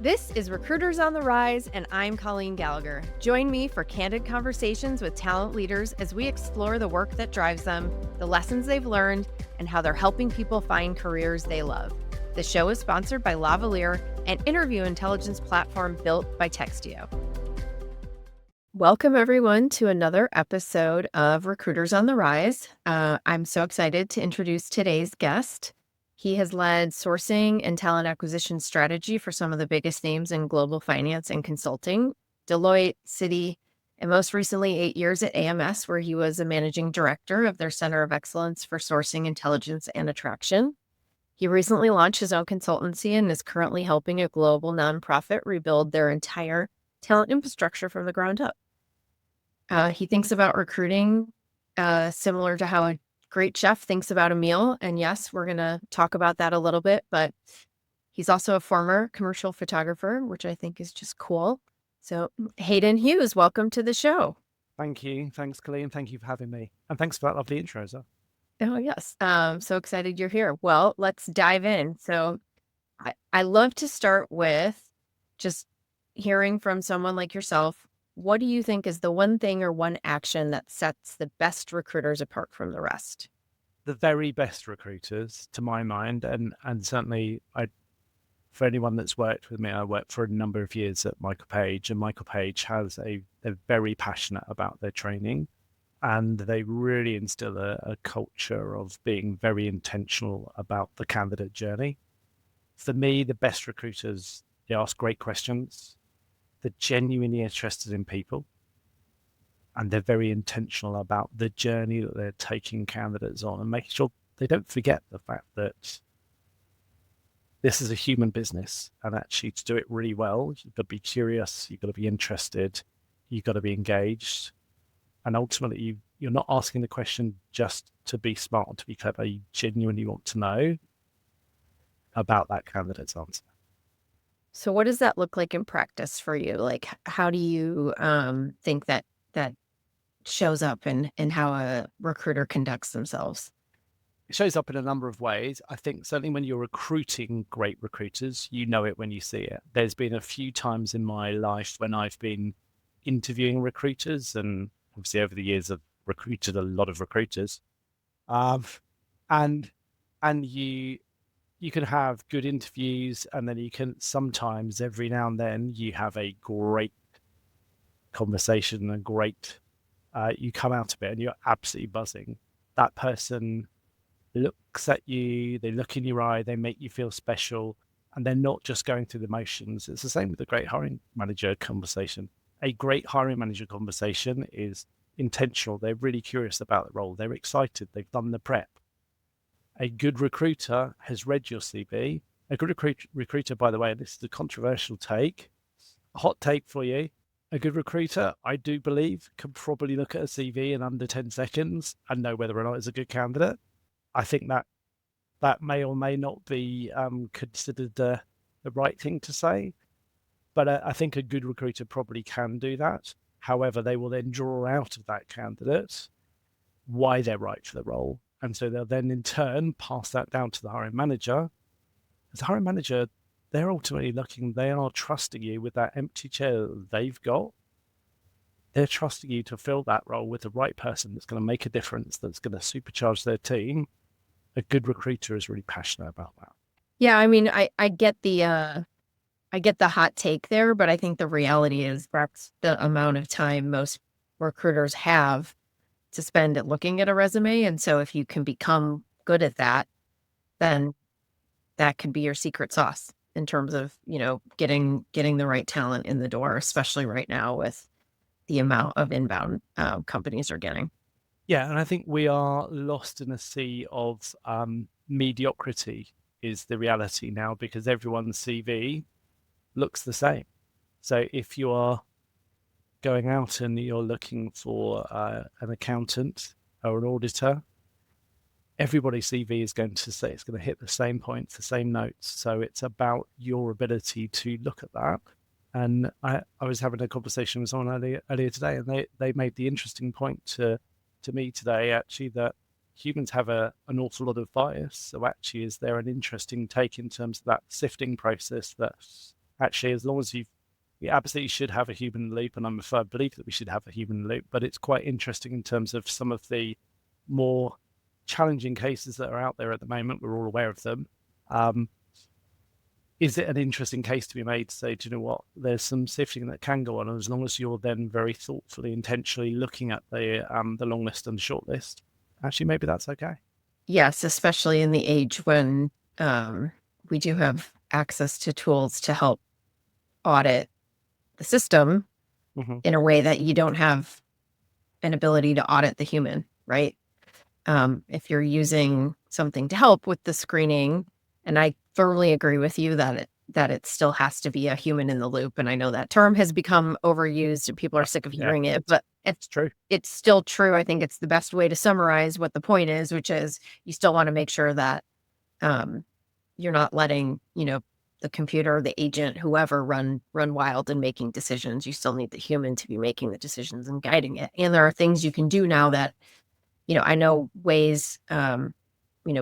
This is Recruiters on the Rise, and I'm Colleen Gallagher. Join me for candid conversations with talent leaders as we explore the work that drives them, the lessons they've learned, and how they're helping people find careers they love. The show is sponsored by Lavalier, an interview intelligence platform built by Textio. Welcome, everyone, to another episode of Recruiters on the Rise. I'm so excited to introduce today's guest. He has led sourcing and talent acquisition strategy for some of the biggest names in global finance and consulting, Deloitte, Citi, and most recently 8 years at AMS, where he was a managing director of their Center of Excellence for Sourcing, Intelligence, and Attraction. He recently launched his own consultancy and is currently helping a global nonprofit rebuild their entire talent infrastructure from the ground up. He thinks about recruiting similar to how a great chef thinks about a meal. And yes, we're going to talk about that a little bit, but he's also a former commercial photographer, which I think is just cool. So Hayden Hughes, welcome to the show. Thank you. Thanks, Colleen. Thank you for having me. And thanks for that lovely intro, sir. Oh, yes. So excited you're here. Well, let's dive in. So I love to start with just hearing from someone like yourself. What do you think is the one thing or one action that sets the best recruiters apart from the rest? The very best recruiters, to my mind, and certainly for anyone that's worked with me, I worked for a number of years at Michael Page, and Michael Page they're very passionate about their training, and they really instill a culture of being very intentional about the candidate journey. For me, the best recruiters, they ask great questions. They're genuinely interested in people, and they're very intentional about the journey that they're taking candidates on and making sure they don't forget the fact that this is a human business, and actually to do it really well, you've got to be curious, you've got to be interested, you've got to be engaged, and ultimately you're not asking the question just to be smart, to be clever. You genuinely want to know about that candidate's answer. So what does that look like in practice for you? Like, how do you think that shows up in how a recruiter conducts themselves? It shows up in a number of ways. I think certainly when you're recruiting great recruiters, you know it when you see it. There's been a few times in my life when I've been interviewing recruiters, and obviously over the years I've recruited a lot of recruiters. And you can have good interviews, and then you can sometimes, every now and then, you have a great conversation and you come out of it and you're absolutely buzzing. That person looks at you, they look in your eye, they make you feel special, and they're not just going through the motions. It's the same with a great hiring manager conversation. A great hiring manager conversation is intentional. They're really curious about the role. They're excited. They've done the prep. A good recruiter has read your CV. A good recruiter, by the way, this is a controversial take, a hot take for you. A good recruiter, I do believe, can probably look at a CV in under 10 seconds and know whether or not it's a good candidate. I think that may or may not be considered the right thing to say, but I think a good recruiter probably can do that. However, they will then draw out of that candidate why they're right for the role. And so they'll then in turn pass that down to the hiring manager. As a hiring manager, they're ultimately they are trusting you with that empty chair that they've got. They're trusting you to fill that role with the right person that's going to make a difference, that's going to supercharge their team. A good recruiter is really passionate about that. Yeah, I mean, I get the hot take there, but I think the reality is that's the amount of time most recruiters have to spend at looking at a resume. And so if you can become good at that, then that could be your secret sauce in terms of, getting the right talent in the door, especially right now with the amount of inbound companies are getting. Yeah, and I think we are lost in a sea of mediocrity is the reality now, because everyone's CV looks the same. So if you are going out and you're looking for an accountant or an auditor, everybody's CV is going to say it's going to hit the same points, the same notes. So it's about your ability to look at that. And I was having a conversation with someone earlier today, and they made the interesting point to me today, actually, that humans have an awful lot of bias. So actually, is there an interesting take in terms of that sifting process that actually, as long as we absolutely should have a human in the loop, and I'm a firm believer that we should have a human in the loop, but it's quite interesting in terms of some of the more challenging cases that are out there at the moment. We're all aware of them. Is it an interesting case to be made to say, do you know what, there's some sifting that can go on, and as long as you're then very thoughtfully, intentionally looking at the long list and the short list, actually maybe that's okay. Yes, especially in the age when we do have access to tools to help audit the system in a way that you don't have an ability to audit the human, right? If you're using something to help with the screening, and I firmly agree with you that it still has to be a human in the loop. And I know that term has become overused and people are sick of hearing it, but It's true. It's still true. I think it's the best way to summarize what the point is, which is you still want to make sure that you're not letting, the computer, the agent, whoever run wild and making decisions. You still need the human to be making the decisions and guiding it. And there are things you can do now that, I know ways,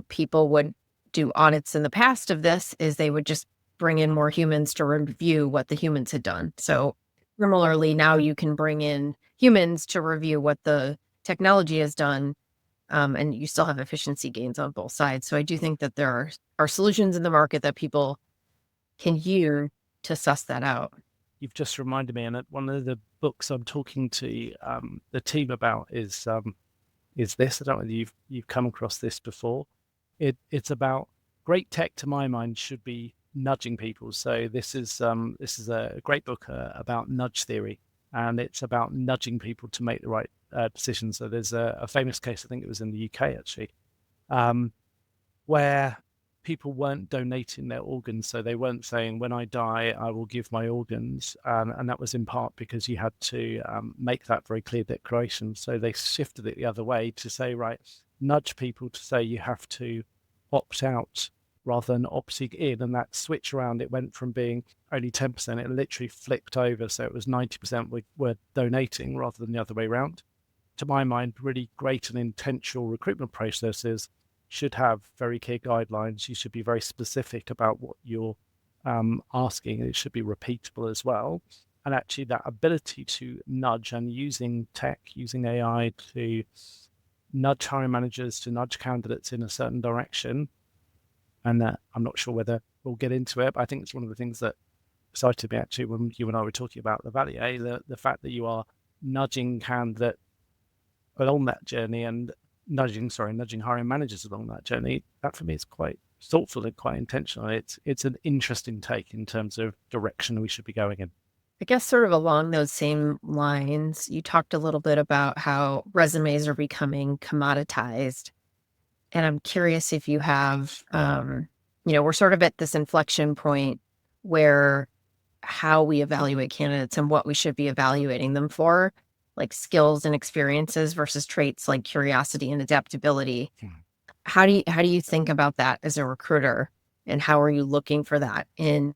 people would do audits in the past of this is they would just bring in more humans to review what the humans had done. So similarly, now you can bring in humans to review what the technology has done, and you still have efficiency gains on both sides. So I do think that there are solutions in the market that people can use to suss that out. You've just reminded me, and one of the books I'm talking to the team about is this. I don't know whether you've come across this before. It's about great tech, to my mind, should be nudging people. So this is a great book about nudge theory, and it's about nudging people to make the right decisions. So there's a famous case, I think it was in the UK actually, where people weren't donating their organs. So they weren't saying, when I die, I will give my organs. And that was in part because you had to make that very clear declaration. So they shifted it the other way to say, right, nudge people to say you have to opt out rather than opting in. And that switch around, it went from being only 10%, it literally flipped over. So it was 90% were donating rather than the other way around. To my mind, really great and intentional recruitment processes should have very clear guidelines. You should be very specific about what you're asking. It should be repeatable as well. And actually that ability to nudge, and using tech, using AI to nudge hiring managers, to nudge candidates in a certain direction. And I'm not sure whether we'll get into it, but I think it's one of the things that excited me actually when you and I were talking about the Valier, the fact that you are nudging candidate along that journey and nudging hiring managers along that journey. That for me is quite thoughtful and quite intentional. It's an interesting take in terms of direction we should be going in. I guess sort of along those same lines, you talked a little bit about how resumes are becoming commoditized. And I'm curious if you have, we're sort of at this inflection point where how we evaluate candidates and what we should be evaluating them for, like skills and experiences versus traits like curiosity and adaptability. How do you think about that as a recruiter, and how are you looking for that in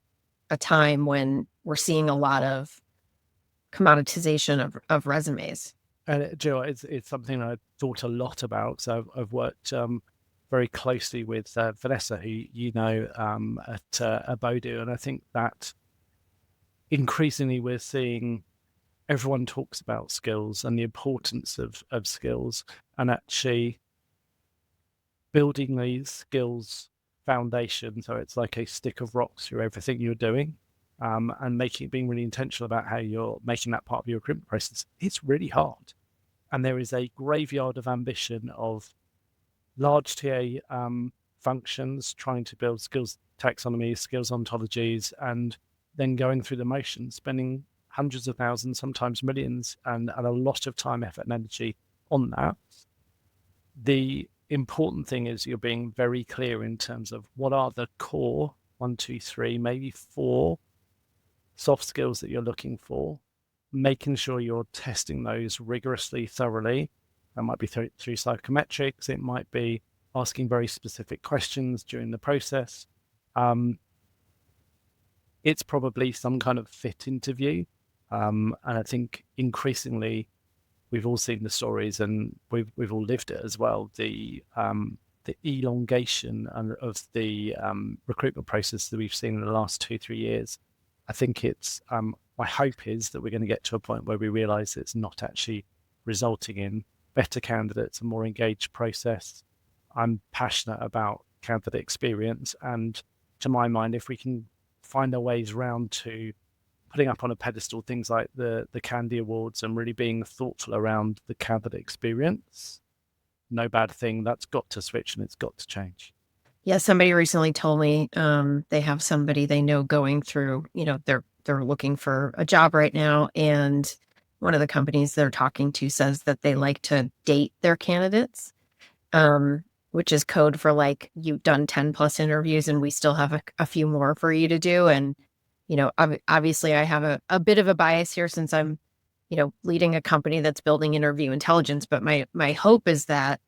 a time when we're seeing a lot of commoditization of resumes? And Jill, it's something I've thought a lot about. So I've worked very closely with Vanessa, who at Abodu, and I think that increasingly we're seeing everyone talks about skills and the importance of skills, and actually building these skills foundation. So it's like a stick of rocks through everything you're doing, and being really intentional about how you're making that part of your recruitment process. It's really hard. And there is a graveyard of ambition of large TA functions trying to build skills taxonomies, skills ontologies, and then going through the motions, spending hundreds of thousands, sometimes millions, and a lot of time, effort, and energy on that. The important thing is you're being very clear in terms of what are the core 1, 2, 3, maybe 4 soft skills that you're looking for, making sure you're testing those rigorously, thoroughly. That might be through psychometrics. It might be asking very specific questions during the process. It's probably some kind of fit interview. And I think increasingly we've all seen the stories, and we've all lived it as well. The elongation of the recruitment process that we've seen in the last 2-3 years I think it's my hope is that we're going to get to a point where we realize it's not actually resulting in better candidates, a more engaged process. I'm passionate about candidate experience, and to my mind, if we can find our ways around to putting up on a pedestal things like the Candy Awards and really being thoughtful around the candidate experience, no bad thing. That's got to switch and it's got to change. Yeah, somebody recently told me they have somebody they know going through, they're looking for a job right now, and one of the companies they're talking to says that they like to date their candidates, which is code for like, you've done 10 plus interviews and we still have a few more for you to do. And, obviously I have a bit of a bias here since I'm, leading a company that's building interview intelligence. But my hope is that,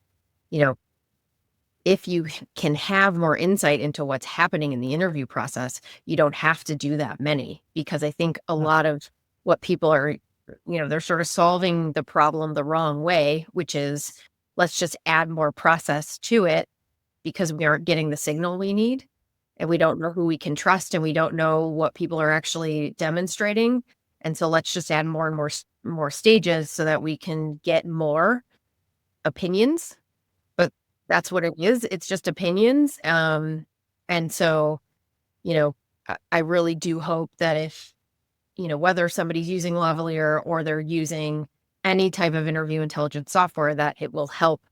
if you can have more insight into what's happening in the interview process, you don't have to do that many, because I think a lot of what people are, they're sort of solving the problem the wrong way, which is, let's just add more process to it because we aren't getting the signal we need, and we don't know who we can trust, and we don't know what people are actually demonstrating. And so let's just add more and more stages so that we can get more opinions. But that's what it is. It's just opinions. And so, I really do hope that if, whether somebody's using Lavalier or they're using any type of interview intelligence software, that it will help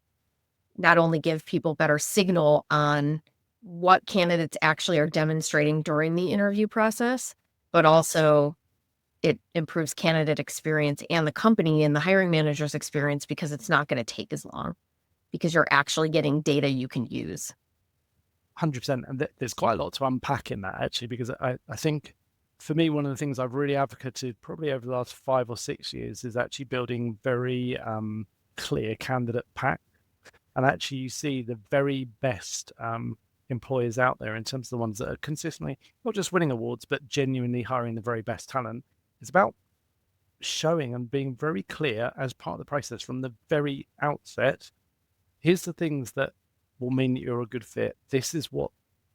not only give people better signal on what candidates actually are demonstrating during the interview process, but also it improves candidate experience and the company and the hiring manager's experience, because it's not going to take as long, because you're actually getting data you can use. 100%. And there's quite a lot to unpack in that, actually, because I think for me, one of the things I've really advocated probably over the last 5 or 6 years is actually building very clear candidate pack. And actually you see the very best employers out there in terms of the ones that are consistently not just winning awards, but genuinely hiring the very best talent. It's about showing and being very clear as part of the process from the very outset. Here's the things that will mean that you're a good fit. This is what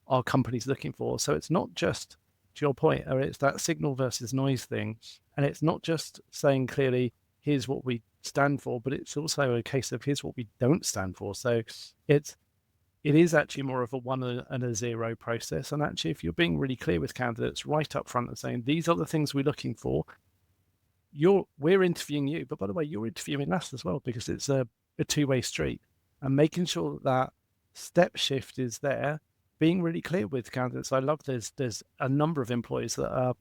our company's looking for. So it's not just, to your point, or it's that signal versus noise thing. And it's not just saying clearly, here's what we stand for, but it's also a case of here's what we don't stand for. So it is actually more of a 1 and a 0 process. And actually, if you're being really clear with candidates right up front and saying, these are the things we're looking for, we're interviewing you, but by the way, you're interviewing us as well, because it's a two-way street. And making sure that step shift is there, being really clear with candidates. I love there's a number of employers that are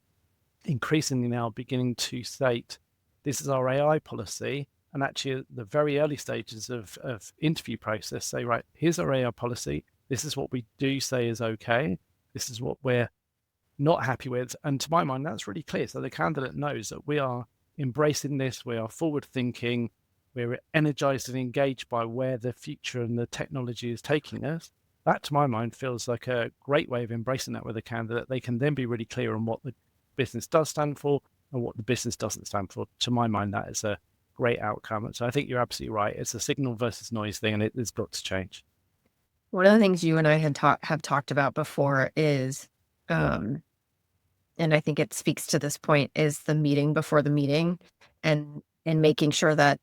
increasingly now beginning to state, this is our AI policy. And actually at the very early stages of interview process, say, right, here's our AI policy. This is what we do say is okay. This is what we're not happy with. And to my mind, that's really clear. So the candidate knows that we are embracing this. We are forward thinking. We're energized and engaged by where the future and the technology is taking us. That, to my mind, feels like a great way of embracing that with a candidate. They can then be really clear on what the business does stand for and what the business doesn't stand for. To my mind, that is a great outcome. So I think you're absolutely right. It's a signal versus noise thing, and it's got to change. One of the things you and I have talked about before is, and I think it speaks to this point, is the meeting before the meeting, and making sure that,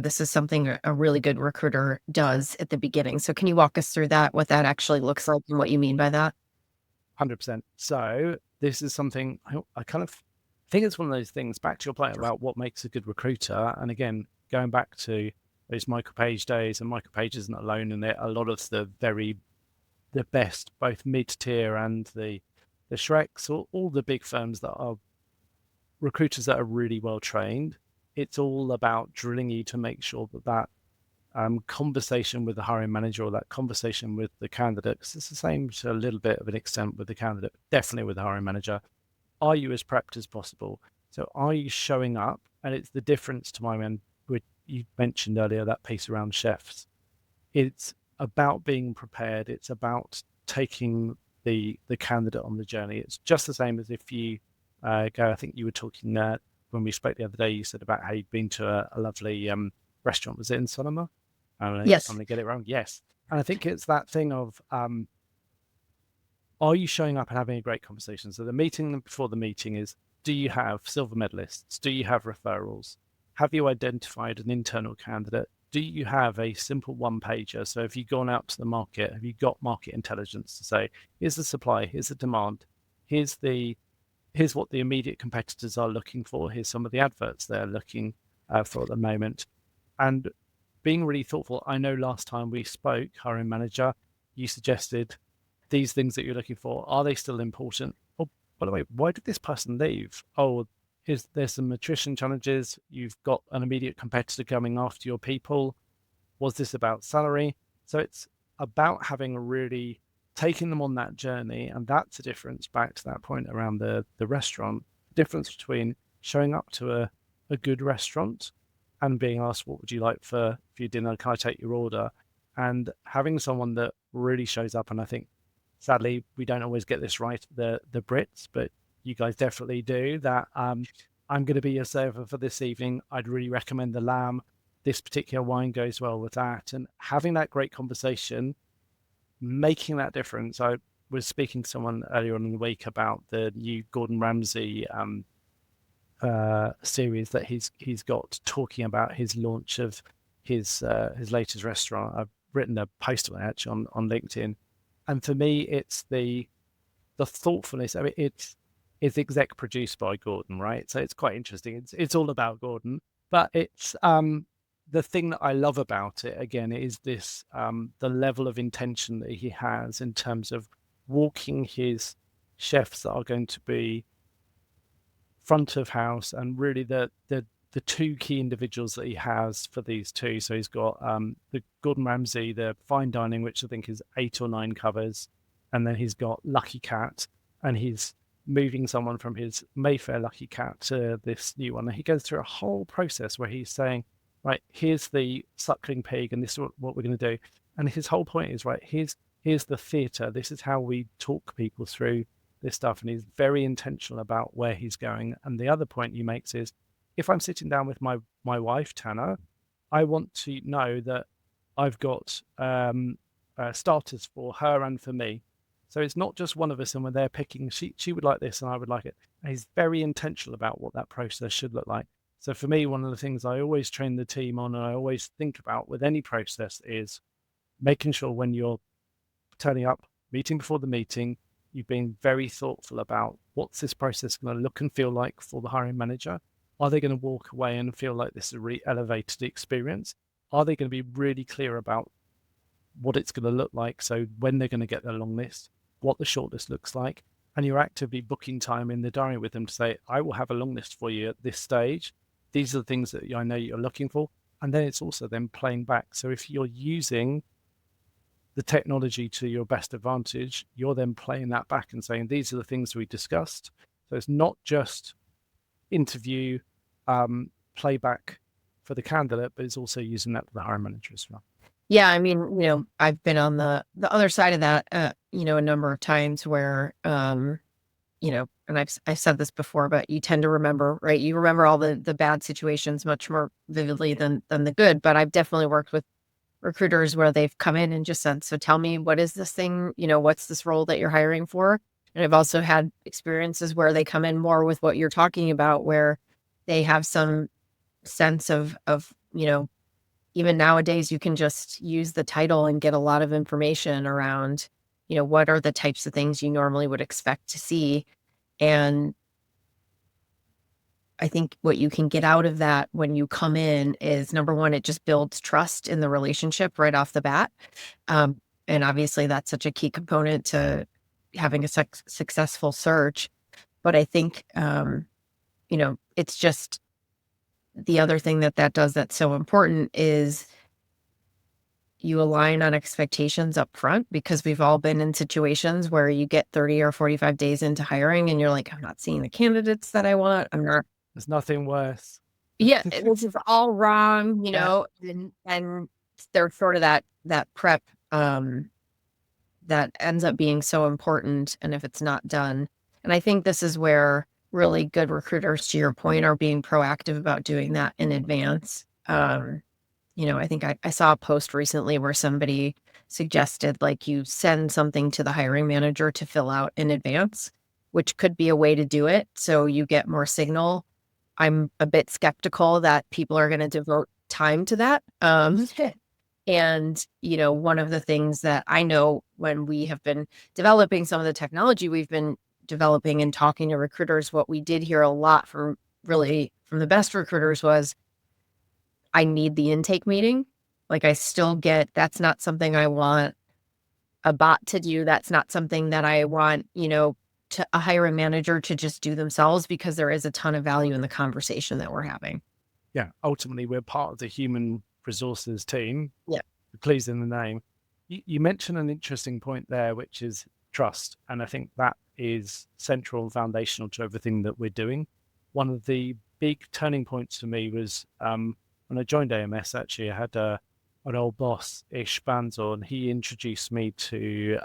this is something a really good recruiter does at the beginning. So can you walk us through that, what that actually looks like and what you mean by that? 100%. So this is something I kind of think it's one of those things, back to your point about what makes a good recruiter. And again, going back to those Michael Page days, and Michael Page isn't alone in it. A lot of the best, both mid-tier and the Shreks, all the big firms that are recruiters that are really well trained, it's all about drilling you to make sure that conversation with the hiring manager, or that conversation with the candidate, because it's the same to a little bit of an extent with the candidate, definitely with the hiring manager. Are you as prepped as possible? So are you showing up? And it's the difference, to my mind, which you mentioned earlier, that piece around chefs. It's about being prepared. It's about taking the candidate on the journey. It's just the same as if you go, I think you were talking when we spoke the other day, you said about how you'd been to a lovely restaurant. Was it in Sonoma? Yes. I'm going to get it wrong. Yes. And I think it's that thing of are you showing up and having a great conversation? So the meeting before the meeting is, do you have silver medalists? Do you have referrals? Have you identified an internal candidate? Do you have a simple one-pager? So if you've gone out to the market, have you got market intelligence to say, here's the supply, here's the demand, here's what the immediate competitors are looking for, here's some of the adverts they're looking for at the moment. And being really thoughtful. I know last time we spoke, hiring manager, you suggested these things that you're looking for, are they still important? Oh, by the way, why did this person leave? Oh, is there some attrition challenges? You've got an immediate competitor coming after your people. Was this about salary? So it's about having really taking them on that journey. And that's the difference, back to that point around the restaurant, difference between showing up to a good restaurant and being asked, what would you like for your dinner? Can I take your order? And having someone that really shows up. And I think, sadly, we don't always get this right, the Brits, but you guys definitely do, that I'm going to be your server for this evening. I'd really recommend the lamb. This particular wine goes well with that. And having that great conversation, making that difference. I was speaking to someone earlier on in the week about the new Gordon Ramsay series that he's got, talking about his launch of his latest restaurant. I've written a post on it actually on LinkedIn. And for me, it's the thoughtfulness. I mean, it's exec produced by Gordon, right? So it's quite interesting. It's all about Gordon, but it's the thing that I love about it again is this the level of intention that he has in terms of walking his chefs that are going to be front of house, and really the two key individuals that he has for these two. So he's got the Gordon Ramsay, the fine dining, which I think is 8 or 9 covers. And then he's got Lucky Cat, and he's moving someone from his Mayfair Lucky Cat to this new one. And he goes through a whole process where he's saying, right, here's the suckling pig, and this is what we're going to do. And his whole point is, right, here's the theatre. This is how we talk people through this stuff. And he's very intentional about where he's going. And the other point he makes is, if I'm sitting down with my wife, Tanner, I want to know that I've got starters for her and for me. So it's not just one of us, and when they're picking, she would like this and I would like it. And he's very intentional about what that process should look like. So for me, one of the things I always train the team on, and I always think about with any process, is making sure when you're turning up, meeting before the meeting, you've been very thoughtful about what's this process going to look and feel like for the hiring manager. Are they going to walk away and feel like this is a really elevated experience? Are they going to be really clear about what it's going to look like? So when they're going to get their long list, what the short list looks like, and you're actively booking time in the diary with them to say, I will have a long list for you at this stage. These are the things that I know you're looking for. And then it's also then playing back. So if you're using the technology to your best advantage, you're then playing that back and saying, these are the things we discussed. So it's not just interview, playback for the candidate, but it's also using that for the hiring manager as well. Yeah, I mean, I've been on the other side of that, a number of times where, and I've said this before, but you tend to remember, right? You remember all the bad situations much more vividly than the good. But I've definitely worked with recruiters where they've come in and just said, so tell me, what is this thing? What's this role that you're hiring for? And I've also had experiences where they come in more with what you're talking about, where they have some sense of even nowadays, you can just use the title and get a lot of information around, what are the types of things you normally would expect to see. And I think what you can get out of that when you come in is, number one, it just builds trust in the relationship right off the bat. And obviously that's such a key component to having a successful search. But I think, it's just, the other thing that does that's so important is you align on expectations up front, because we've all been in situations where you get 30 or 45 days into hiring and you're like, I'm not seeing the candidates that I want. I'm not. There's nothing worse. Yeah, this is all wrong, and there's sort of that prep that ends up being so important. And if it's not done, and I think this is where really good recruiters, to your point, are being proactive about doing that in advance. I think I saw a post recently where somebody suggested like you send something to the hiring manager to fill out in advance, which could be a way to do it so you get more signal. I'm a bit skeptical that people are going to devote time to that. And, one of the things that I know when we have been developing some of the technology we've been developing and talking to recruiters, what we did hear a lot from the best recruiters was, I need the intake meeting. Like I still get, that's not something I want a bot to do. That's not something that I want, to a hiring manager to just do themselves, because there is a ton of value in the conversation that we're having. Yeah, ultimately we're part of the human resources team. Yeah. Please in the name. You mentioned an interesting point there, which is trust. And I think that is central and foundational to everything that we're doing. One of the big turning points for me was when I joined AMS, actually, I had an old boss, Ish Banzor, and he introduced me to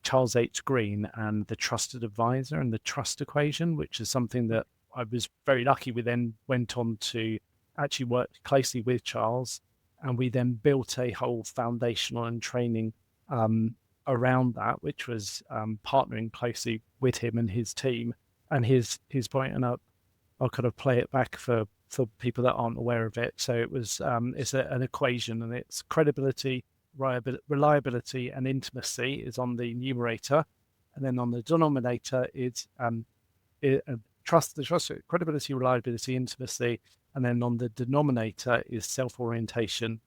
Charles H. Green and the trusted advisor and the trust equation, which is something that I was very lucky. We then went on to actually work closely with Charles, and we then built a whole foundational and training around that, which was partnering closely with him and his team and his point. And I'll kind of play it back for people that aren't aware of it. So it was it's an equation, and it's credibility, reliability, and intimacy is on the numerator, and then on the denominator is trust, credibility, reliability, intimacy, and then on the denominator is self-orientation.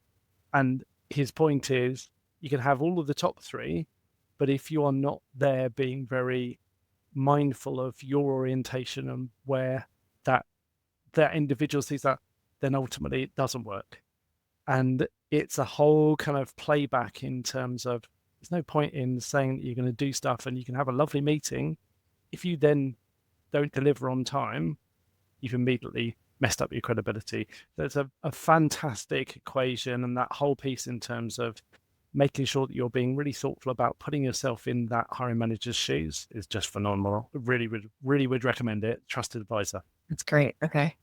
And his point is, you can have all of the top three, but if you are not there being very mindful of your orientation and where that individual sees that, then ultimately it doesn't work. And it's a whole kind of playback in terms of, there's no point in saying that you're going to do stuff and you can have a lovely meeting. If you then don't deliver on time, you've immediately messed up your credibility. There's a fantastic equation, and that whole piece in terms of making sure that you're being really thoughtful about putting yourself in that hiring manager's shoes is just phenomenal. Really would recommend it. Trusted advisor. That's great. Okay.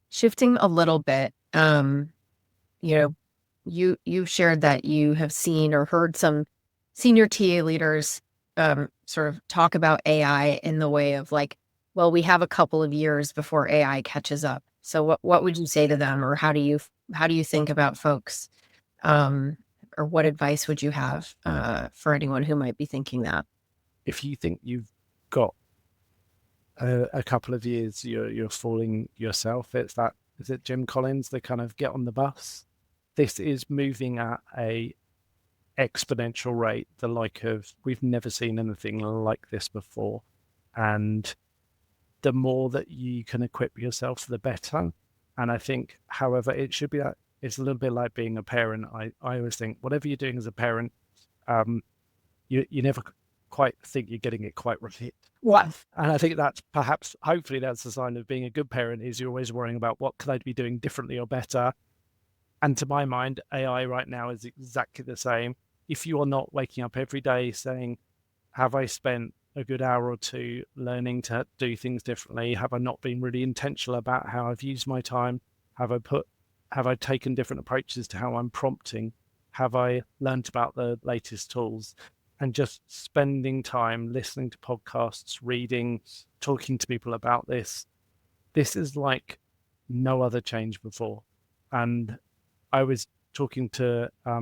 Shifting a little bit, you've shared that you have seen or heard some senior TA leaders sort of talk about AI in the way of like, well, we have a couple of years before AI catches up. So what would you say to them, or how do you think about folks, or what advice would you have for anyone who might be thinking that? If you think you've got a couple of years, you're fooling yourself. Is it Jim Collins, the kind of get on the bus? This is moving at a exponential rate, the like of, we've never seen anything like this before. And the more that you can equip yourself, the better. And I think, however, it should be that it's a little bit like being a parent. I always think whatever you're doing as a parent, you never quite think you're getting it quite right. What? And I think that's hopefully that's a sign of being a good parent, is you're always worrying about what could I be doing differently or better. And to my mind, AI right now is exactly the same. If you are not waking up every day saying, have I spent a good hour or two learning to do things differently? Have I not been really intentional about how I've used my time? Have I taken different approaches to how I'm prompting? Have I learned about the latest tools? And just spending time listening to podcasts, reading, talking to people about this. This is like no other change before. And I was talking to a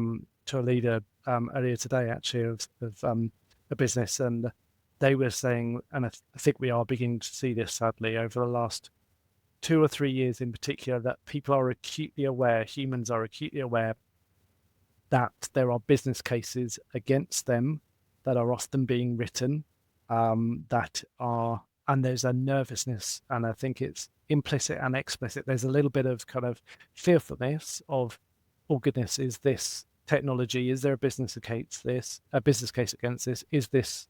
leader earlier today, actually, of a business, and they were saying, and I think we are beginning to see this sadly over the last 2 or 3 years in particular, that people are acutely aware, humans are acutely aware that there are business cases against them that are often being written, and there's a nervousness, and I think it's implicit and explicit. There's a little bit of kind of fearfulness of, oh goodness, is this technology? Is there a business case against this? Is this,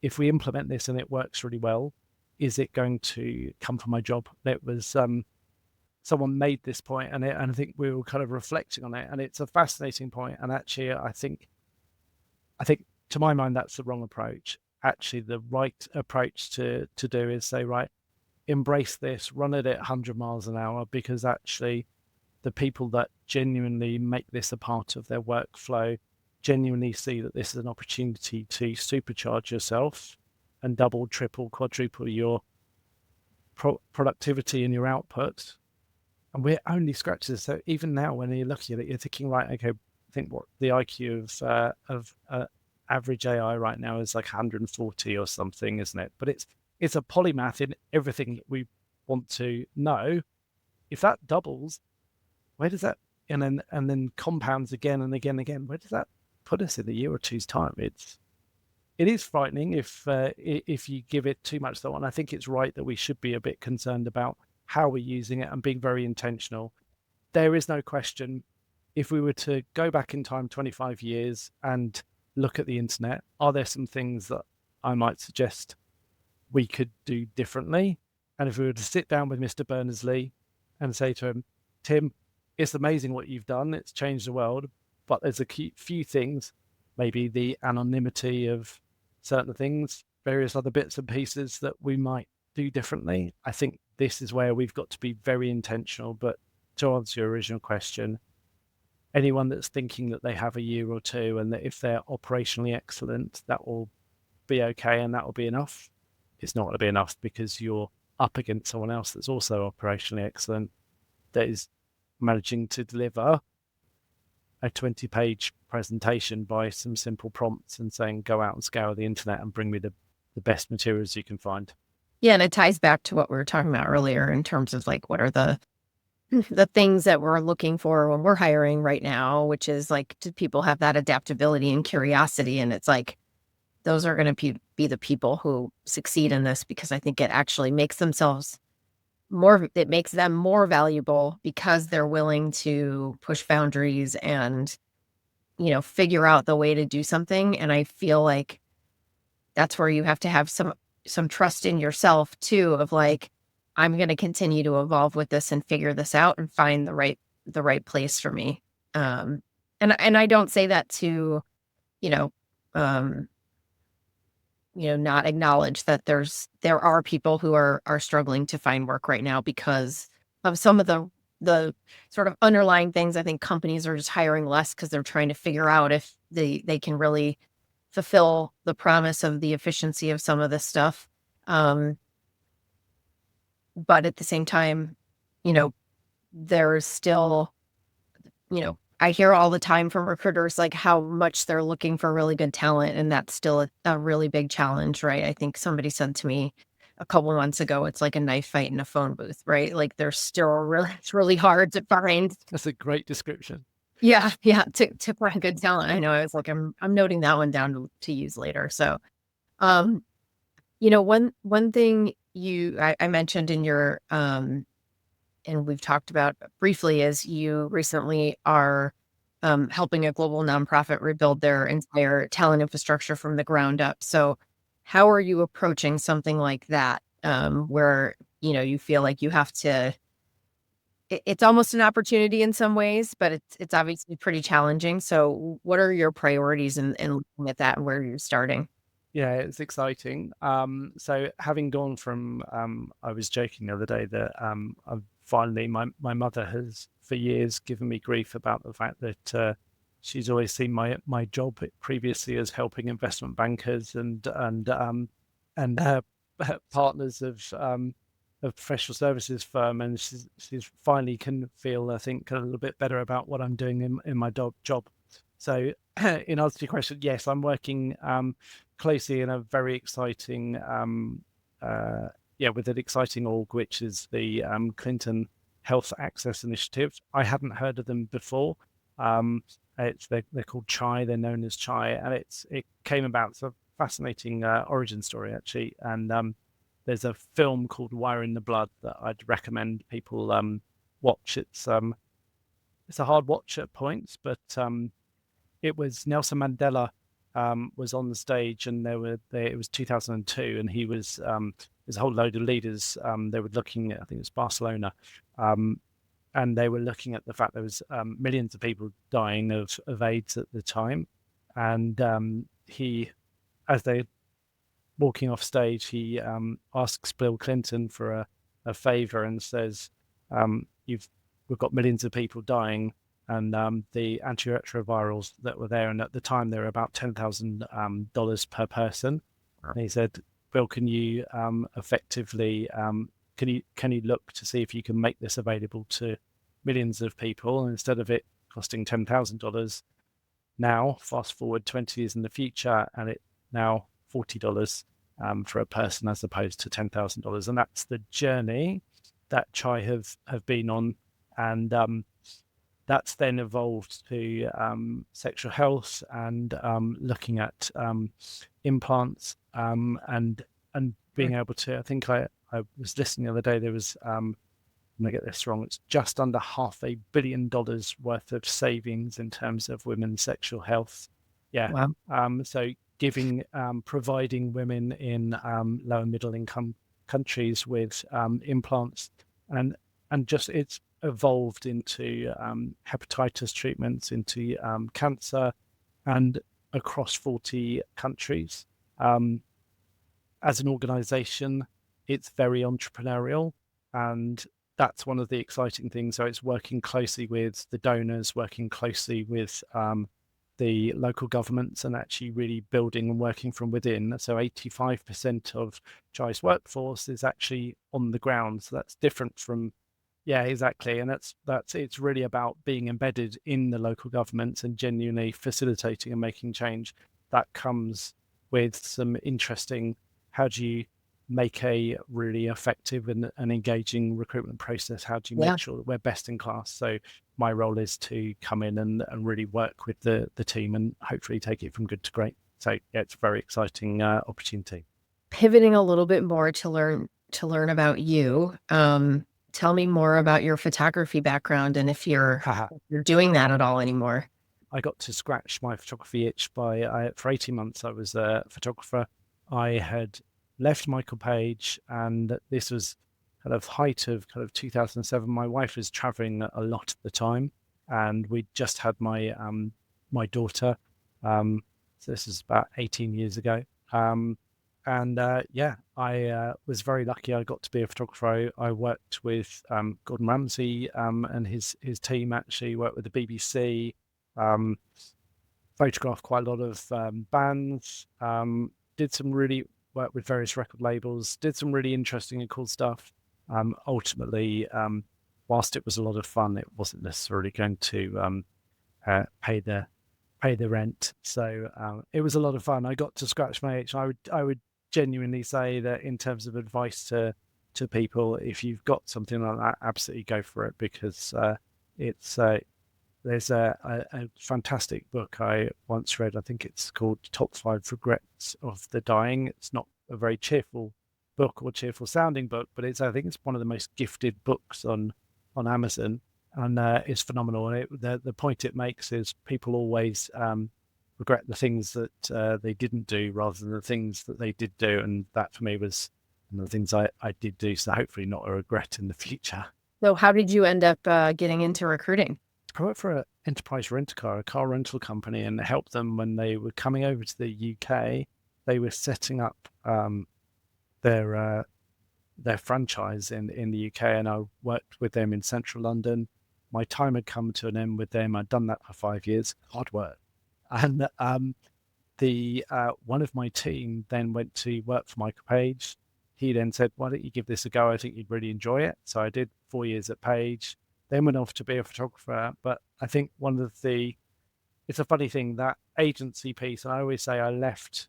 if we implement this and it works really well, is it going to come for my job? It was someone made this point, and I think we were kind of reflecting on it, and it's a fascinating point. And actually, I think to my mind, that's the wrong approach. Actually, the right approach to do is say, right, embrace this, run it at 100 miles an hour, because actually the people that genuinely make this a part of their workflow, genuinely see that this is an opportunity to supercharge yourself and double, triple, quadruple your productivity and your output. And we're only scratches. So even now, when you're looking at it, you're thinking, right, okay, I think what the IQ of average AI right now is like 140 or something, isn't it? But it's a polymath in everything that we want to know. If that doubles, where does that and then compounds again and again and again? Where does that put us in a year or two's time? It is frightening if you give it too much thought. And I think it's right that we should be a bit concerned about how we're using it and being very intentional. There is no question, if we were to go back in time 25 years and look at the internet, are there some things that I might suggest we could do differently? And if we were to sit down with Mr. Berners-Lee and say to him, Tim, it's amazing what you've done. It's changed the world, but there's a few things, maybe the anonymity of certain things, various other bits and pieces that we might do differently. I think this is where we've got to be very intentional. But to answer your original question, anyone that's thinking that they have a year or two and that if they're operationally excellent, that will be okay and that will be enough. It's not going to be enough, because you're up against someone else that's also operationally excellent, that is managing to deliver a 20-page presentation by some simple prompts and saying, go out and scour the internet and bring me the best materials you can find. Yeah, and it ties back to what we were talking about earlier in terms of like, what are the things that we're looking for when we're hiring right now, which is like, do people have that adaptability and curiosity? And it's like, those are going to be the people who succeed in this, because I think it actually makes themselves it makes them more valuable, because they're willing to push boundaries and, figure out the way to do something. And I feel like that's where you have to have some trust in yourself too, of like, I'm going to continue to evolve with this and figure this out and find the right place for me. And I don't say that to, not acknowledge that there are people who are struggling to find work right now because of some of the sort of underlying things. I think companies are just hiring less because they're trying to figure out if they can really fulfill the promise of the efficiency of some of this stuff. But at the same time, there's still, I hear all the time from recruiters, like how much they're looking for really good talent. And that's still a really big challenge, right? I think somebody said to me a couple of months ago, it's like a knife fight in a phone booth, right? Like it's really hard to find. That's a great description. Yeah. To find good talent. I know. I was like, I'm noting that one down to use later. So, one thing I mentioned in your, and we've talked about briefly, is you recently are helping a global nonprofit rebuild their entire talent infrastructure from the ground up. So how are you approaching something like that, where, you feel like you have to, it's almost an opportunity in some ways, but it's obviously pretty challenging. So what are your priorities in looking at that and where you're starting? Yeah, it's exciting. So having gone from, I was joking the other day that I've finally, my mother has for years given me grief about the fact that she's always seen my job previously as helping investment bankers and partners of a professional services firm, and she's finally can feel, I think, a little bit better about what I'm doing in my job. So in answer to your question, yes, I'm working closely in a very exciting, with an exciting org, which is the Clinton Health Access Initiative. I hadn't heard of them before. They're called CHI. They're known as CHI, and it came about. It's a fascinating origin story, actually. And there's a film called Wire in the Blood that I'd recommend people watch. It's a hard watch at points, but it was Nelson Mandela was on the stage, and it was 2002, and he was there's a whole load of leaders. They were looking at, I think it was Barcelona, and they were looking at the fact there was millions of people dying of AIDS at the time, and he, as they walking off stage, he asks Bill Clinton for a favor and says, we've got millions of people dying. and the antiretrovirals that were there. And at the time, they were about $10,000 per person. And he said, Bill, can you effectively can you look to see if you can make this available to millions of people, and instead of it costing $10,000 now, fast forward 20 years in the future, and it now $40 for a person as opposed to $10,000. And that's the journey that Chai have been on. And that's then evolved to sexual health and looking at implants and being able to, I think I was listening the other day, there was, I'm going to get this wrong, it's just under $500 million worth of savings in terms of women's sexual health. Yeah. Wow. So providing women in low and middle income countries with implants, and just it's evolved into hepatitis treatments, into cancer, and across 40 countries. As an organization, it's very entrepreneurial, and that's one of the exciting things. So it's working closely with the donors, working closely with the local governments, and actually really building and working from within. So 85% of Chai's workforce is actually on the ground. So that's different from, yeah, exactly. And it's really about being embedded in the local governments and genuinely facilitating and making change. That comes with some interesting, how do you make a really effective and engaging recruitment process? How do you make sure that we're best in class? So my role is to come in and really work with the team and hopefully take it from good to great. So yeah, it's a very exciting opportunity. Pivoting a little bit more to learn about you. Tell me more about your photography background, and if you're doing that at all anymore. I got to scratch my photography itch for 18 months. I was a photographer. I had left Michael Page, and this was kind of height of kind of 2007. My wife was traveling a lot at the time, and we just had my my daughter. So this is about 18 years ago. I was very lucky. I got to be a photographer. I worked with Gordon Ramsay and his team. Actually worked with the BBC. Photographed quite a lot of bands. Did some really work with various record labels. Did some really interesting and cool stuff. Ultimately, whilst it was a lot of fun, it wasn't necessarily going to pay the rent. So it was a lot of fun. I got to scratch my itch. I would genuinely say that in terms of advice to people, if you've got something like that, absolutely go for it, because there's a fantastic book I once read. I think it's called Top 5 Regrets of the Dying. It's not a very cheerful book or cheerful sounding book, but I think it's one of the most gifted books on Amazon, and it's phenomenal. And the point it makes is people always regret the things that they didn't do rather than the things that they did do. And that for me was one of the things I did do. So hopefully not a regret in the future. So how did you end up getting into recruiting? I worked for an enterprise rent-a-car, a car rental company, and helped them when they were coming over to the UK. They were setting up their franchise in the UK, and I worked with them in central London. My time had come to an end with them. I'd done that for 5 years, hard work. And one of my team then went to work for Michael Page. He then said, why don't you give this a go? I think you'd really enjoy it. So I did 4 years at Page, then went off to be a photographer. But I think it's a funny thing, that agency piece, and I always say I left,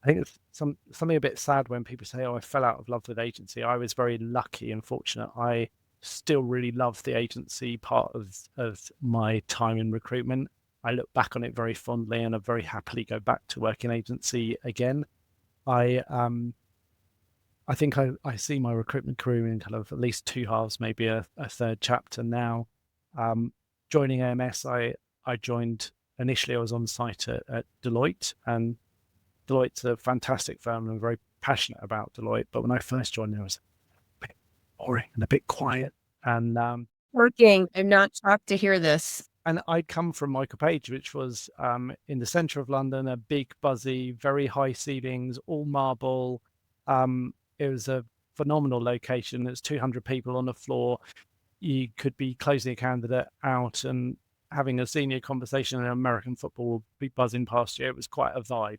I think it's something a bit sad when people say, oh, I fell out of love with agency. I was very lucky and fortunate. I still really love the agency part of my time in recruitment. I look back on it very fondly, and I very happily go back to work in agency again. I think I see my recruitment career in kind of at least two halves, maybe a third chapter now. Joining AMS, I joined, initially I was on site at Deloitte, and Deloitte's a fantastic firm, and I'm very passionate about Deloitte. But when I first joined, it was a bit boring and a bit quiet. And Working. I'm not shocked to hear this. And I'd come from Michael Page, which was in the centre of London, a big, buzzy, very high ceilings, all marble. It was a phenomenal location. There's 200 people on the floor. you could be closing a candidate out and having a senior conversation in American football will be buzzing past you. It was quite a vibe.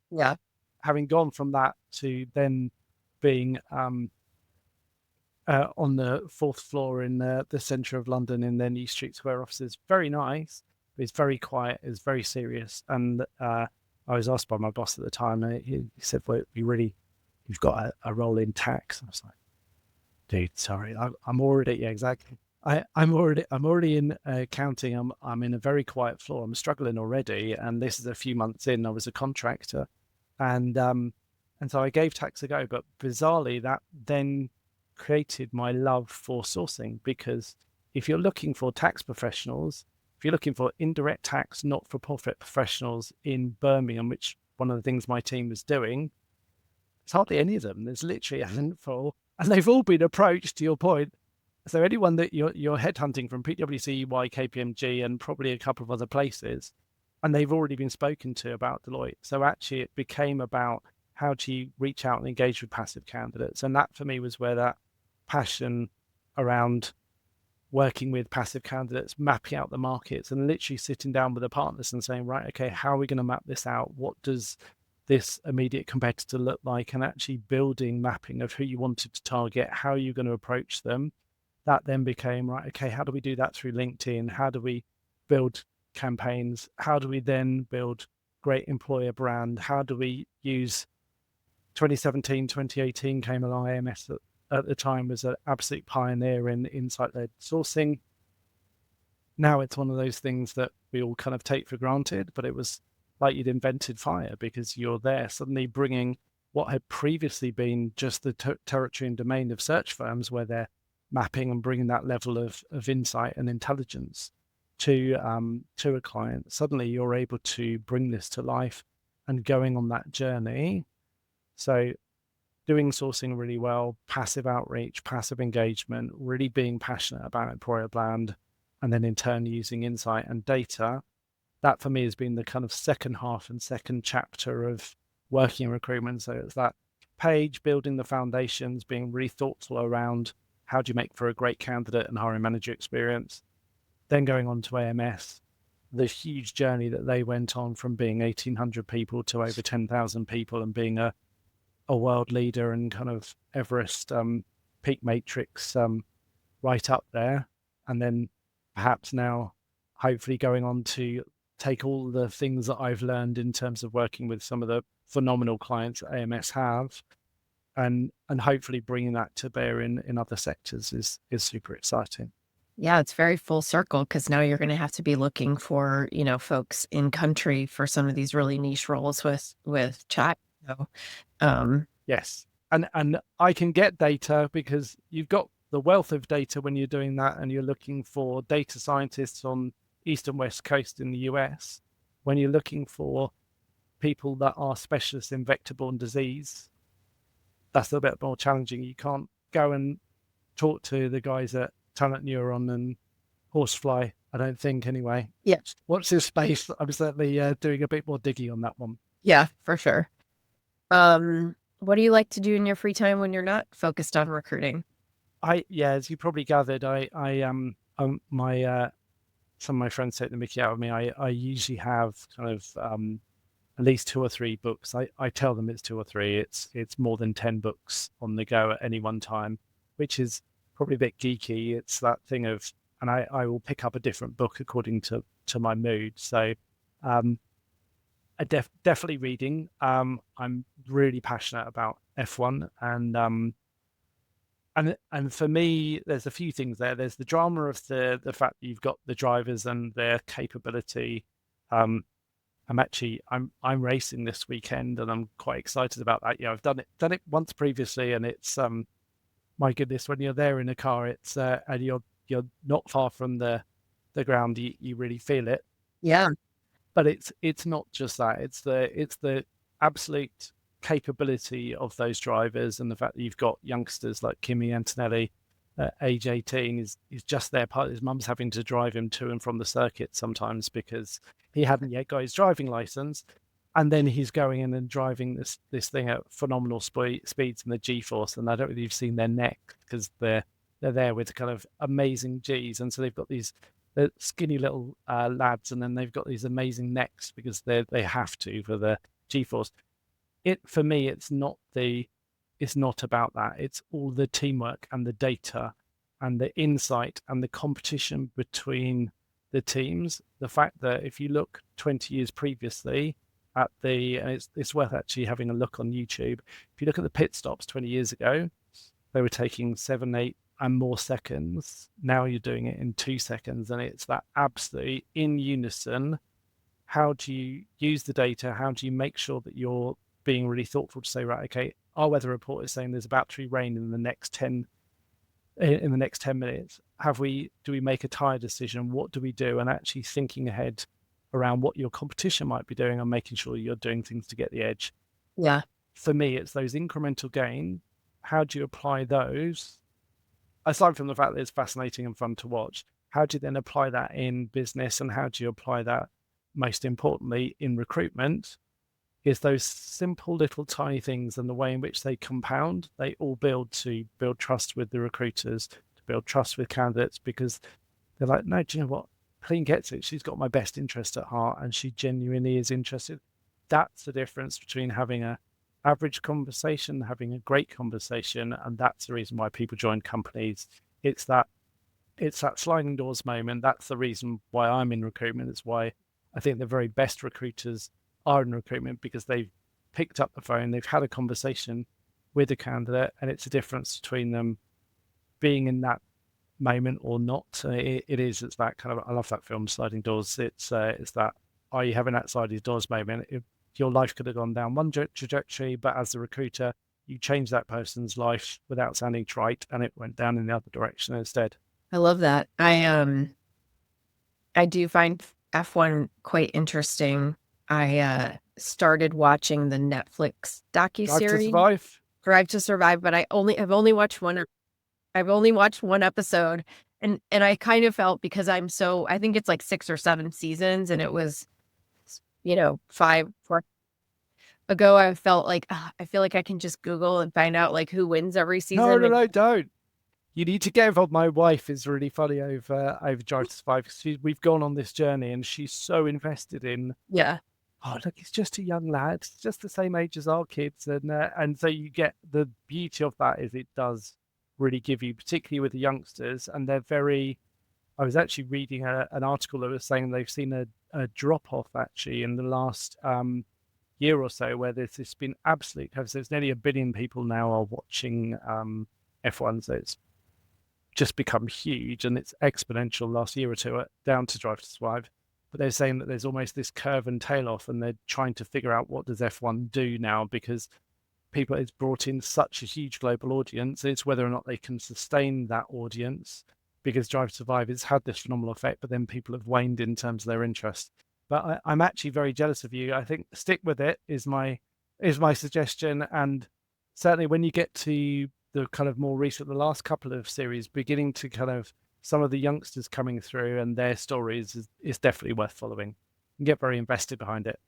Yeah. Having gone from that to then being on the fourth floor in the centre of London in their New Street Square offices, very nice, but it's very quiet, it's very serious. And I was asked by my boss at the time, and he said, well, you've got a role in tax. I was like, dude, sorry, I'm already, yeah, exactly. I'm already in accounting. I'm in a very quiet floor. I'm struggling already, and this is a few months in. I was a contractor, and so I gave tax a go. But bizarrely, that then created my love for sourcing, because if you're looking for tax professionals, if you're looking for indirect tax, not-for-profit professionals in Birmingham, which one of the things my team was doing, it's hardly any of them. There's literally a handful, and they've all been approached, to your point. So anyone that you're headhunting from PwC, EY, KPMG, and probably a couple of other places, and they've already been spoken to about Deloitte. So actually it became about how do you reach out and engage with passive candidates. And that for me was where that passion around working with passive candidates, mapping out the markets, and literally sitting down with the partners and saying, right, okay, how are we going to map this out? What does this immediate competitor look like? And actually building mapping of who you wanted to target, how you're going to approach them. That then became, right, okay, how do we do that through LinkedIn? How do we build campaigns? How do we then build great employer brand? How do we use 2017, 2018 came along. AMS at the time was an absolute pioneer in insight-led sourcing. Now it's one of those things that we all kind of take for granted, but it was like you'd invented fire, because you're there suddenly bringing what had previously been just the territory and domain of search firms, where they're mapping and bringing that level of insight and intelligence to a client. Suddenly you're able to bring this to life and going on that journey. So doing sourcing really well, passive outreach, passive engagement, really being passionate about employer brand, and then in turn using insight and data. That for me has been the kind of second half and second chapter of working in recruitment. So it's that page, building the foundations, being really thoughtful around how do you make for a great candidate and hiring manager experience. Then going on to AMS, the huge journey that they went on from being 1,800 people to over 10,000 people, and being a world leader and kind of Everest peak matrix right up there. And then perhaps now hopefully going on to take all the things that I've learned in terms of working with some of the phenomenal clients that AMS have, and hopefully bringing that to bear in other sectors is super exciting. Yeah, it's very full circle, because now you're going to have to be looking for, folks in country for some of these really niche roles with chat. So, yes. And I can get data, because you've got the wealth of data when you're doing that, and you're looking for data scientists on East and West Coast in the US. When you're looking for people that are specialists in vector-borne disease, that's a bit more challenging. You can't go and talk to the guys at Talent Neuron and Horsefly, I don't think, anyway. Yeah. What's his space? I'm certainly doing a bit more digging on that one. Yeah, for sure. What do you like to do in your free time when you're not focused on recruiting? As you probably gathered, some of my friends take the mickey out of me. I usually have kind of at least 2 or 3 books. I tell them it's 2 or 3. It's more than 10 books on the go at any one time, which is probably a bit geeky. It's that thing of, and I will pick up a different book according to my mood. So definitely reading. I'm really passionate about F1, and for me, there's a few things there. There's the drama of the fact that you've got the drivers and their capability. I'm racing this weekend, and I'm quite excited about that. I've done it once previously, and it's my goodness, when you're there in a car, it's and you're not far from the ground, you really feel it. Yeah. But it's not just that. It's the absolute capability of those drivers, and the fact that you've got youngsters like Kimi Antonelli at age 18 is just there. Part his mum's having to drive him to and from the circuit sometimes because he hadn't yet got his driving license, and then he's going in and driving this thing at phenomenal speeds and the G-force, and I don't know if you've seen their neck, because they're they're there with kind of amazing Gs, and so they've got these skinny little lads, and then they've got these amazing necks because they have to for the G-force. For me, it's not about that. It's all the teamwork and the data and the insight and the competition between the teams. The fact that if you look 20 years previously at and it's worth actually having a look on YouTube. If you look at the pit stops 20 years ago, they were taking 7, 8 and more seconds. Now you're doing it in 2 seconds, and it's that absolutely in unison. How do you use the data? How do you make sure that you're being really thoughtful to say, right, okay, our weather report is saying there's about to be rain in the next 10 minutes. Do we make a tire decision? What do we do? And actually thinking ahead around what your competition might be doing and making sure you're doing things to get the edge. Yeah. For me, it's those incremental gains. How do you apply those? Aside from the fact that it's fascinating and fun to watch, how do you then apply that in business, and how do you apply that, most importantly, in recruitment? Is those simple little tiny things and the way in which they compound, they all build trust with the recruiters, to build trust with candidates, because they're like, no, do you know what? Colleen gets it. She's got my best interest at heart and she genuinely is interested. That's the difference between having a average conversation, having a great conversation, and that's the reason why people join companies. It's that sliding doors moment. That's the reason why I'm in recruitment. It's why I think the very best recruiters are in recruitment, because they've picked up the phone, they've had a conversation with a candidate, and it's a difference between them being in that moment or not. It's that kind of, I love that film, Sliding Doors. It's that, are you having that sliding doors moment? Your life could have gone down one trajectory, but as a recruiter, you change that person's life without sounding trite, and it went down in the other direction instead. I love that. I do find F1 quite interesting. I started watching the Netflix docuseries Drive to Survive, but I've only watched one. I've only watched one episode, and I kind of felt, because I think it's like 6 or 7 seasons, and it was 4 ago, I felt like I feel like I can just Google and find out like who wins every season. No, don't. You need to get involved. My wife is really funny over Drive to Survive, because we've gone on this journey and she's so invested in. Yeah. Oh, look, he's just a young lad, just the same age as our kids, and so you get the beauty of that is it does really give you, particularly with the youngsters, and they're very. I was actually reading an article that was saying they've seen a drop off actually in the last year or so, where there's been absolute. There's nearly 1 billion people now are watching F1, so it's just become huge, and it's exponential last year or two down to Drive to Survive. But they're saying that there's almost this curve and tail off, and they're trying to figure out what does F1 do now, because it's brought in such a huge global audience. It's whether or not they can sustain that audience, because Drive to Survive has had this phenomenal effect, but then people have waned in terms of their interest. But I'm actually very jealous of you. I think stick with it is my suggestion, and certainly when you get to the kind of more recent, the last couple of series, beginning to kind of some of the youngsters coming through and their stories is definitely worth following. You get very invested behind it.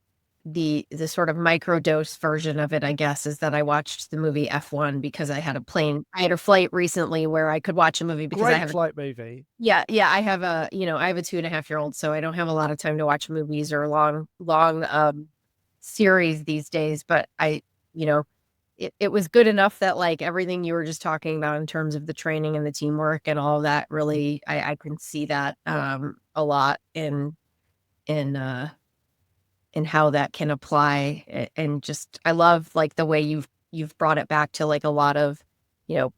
The sort of microdose version of it, I guess, is that I watched the movie F1 because I had a flight recently where I could watch a movie because I have a flight movie. Yeah. I have a 2.5-year-old, so I don't have a lot of time to watch movies or long series these days. But it was good enough that like everything you were just talking about in terms of the training and the teamwork and all of that, really, I can see that a lot in how that can apply. And just, I love like the way you've brought it back to like a lot of,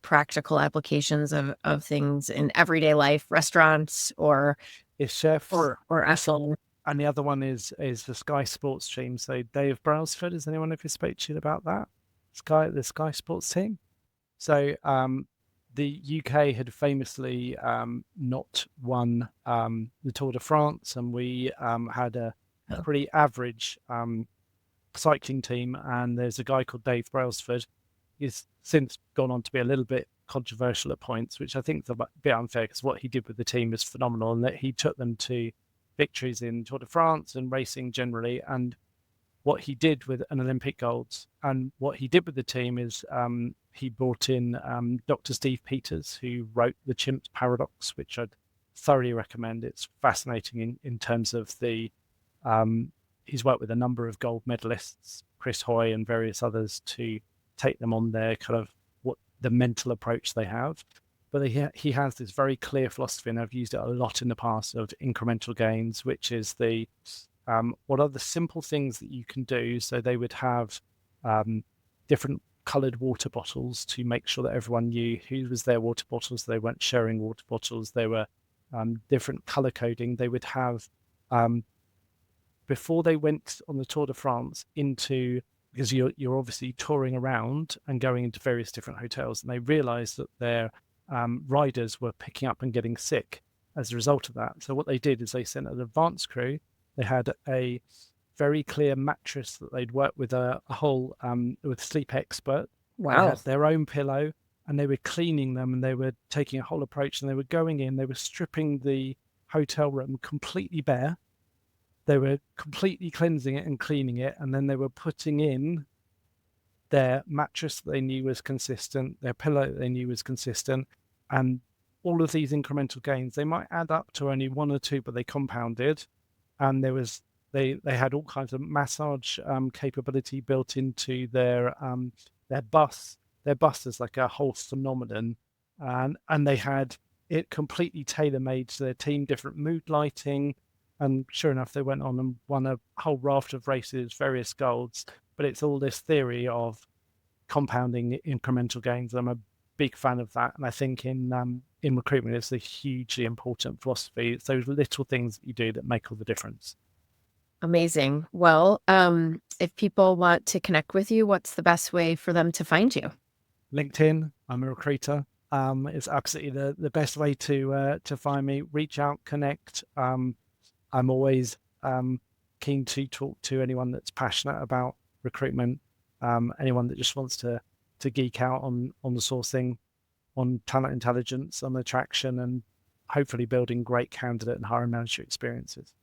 practical applications of things in everyday life, restaurants or chef or SL. And the other one is the Sky Sports team. So Dave Brailsford, has anyone ever spoke to you about that? The Sky Sports team. So the UK had famously not won the Tour de France, and we had a pretty average cycling team. And there's a guy called Dave Brailsford. He's since gone on to be a little bit controversial at points, which I think is a bit unfair, because what he did with the team is phenomenal, and that he took them to victories in Tour de France and racing generally. And what he did with an Olympic gold, and what he did with the team is he brought in Dr. Steve Peters, who wrote The Chimp Paradox, which I'd thoroughly recommend. It's fascinating in terms of the he's worked with a number of gold medalists, Chris Hoy and various others, to take them on their kind of what the mental approach they have. But he has this very clear philosophy, and I've used it a lot in the past, of incremental gains, which is the what are the simple things that you can do. So they would have different coloured water bottles to make sure that everyone knew who was their water bottles. They weren't sharing water bottles. They were different colour coding. They would have before they went on the Tour de France because you're obviously touring around and going into various different hotels, and they realised that their riders were picking up and getting sick as a result of that. So what they did is they sent an advance crew. They had a very clear mattress that they'd worked with a whole with sleep expert. Wow. They had their own pillow, and they were cleaning them, and they were taking a whole approach, and they were going in, they were stripping the hotel room completely bare. They were completely cleansing it and cleaning it, and then they were putting in their mattress that they knew was consistent, their pillow that they knew was consistent, and all of these incremental gains, they might add up to only one or two, but they compounded. And they had all kinds of massage capability built into their bus. Their bus is like a whole phenomenon, and they had it completely tailor-made to their team, different mood lighting. And sure enough, they went on and won a whole raft of races, various golds. But it's all this theory of compounding incremental gains. I'm a big fan of that, and I think in recruitment, it's a hugely important philosophy. It's those little things that you do that make all the difference. Amazing. Well, if people want to connect with you, what's the best way for them to find you? LinkedIn. I'm a recruiter. It's absolutely the best way to find me. Reach out, connect. I'm always keen to talk to anyone that's passionate about recruitment, anyone that just wants to geek out on the sourcing, on talent intelligence, on attraction, and hopefully building great candidate and hiring manager experiences.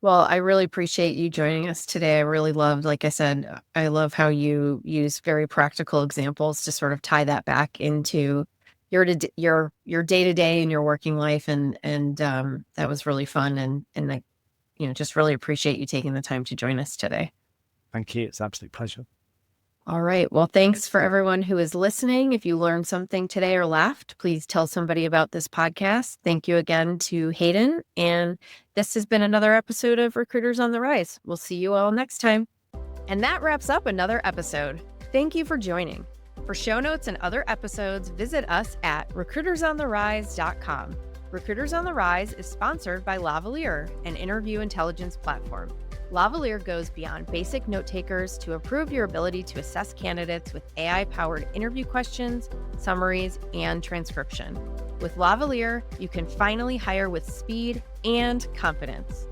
Well, I really appreciate you joining us today. I really loved, like I said, I love how you use very practical examples to sort of tie that back into your day-to-day in your working life. And that was really fun. And I, just really appreciate you taking the time to join us today. Thank you. It's an absolute pleasure. All right. Well, thanks for everyone who is listening. If you learned something today or laughed, please tell somebody about this podcast. Thank you again to Hayden. And this has been another episode of Recruiters on the Rise. We'll see you all next time. And that wraps up another episode. Thank you for joining. For show notes and other episodes, visit us at recruitersontherise.com. Recruiters on the Rise is sponsored by Lavalier, an interview intelligence platform. Lavalier goes beyond basic note takers to improve your ability to assess candidates with AI-powered interview questions, summaries, and transcription. With Lavalier, you can finally hire with speed and confidence.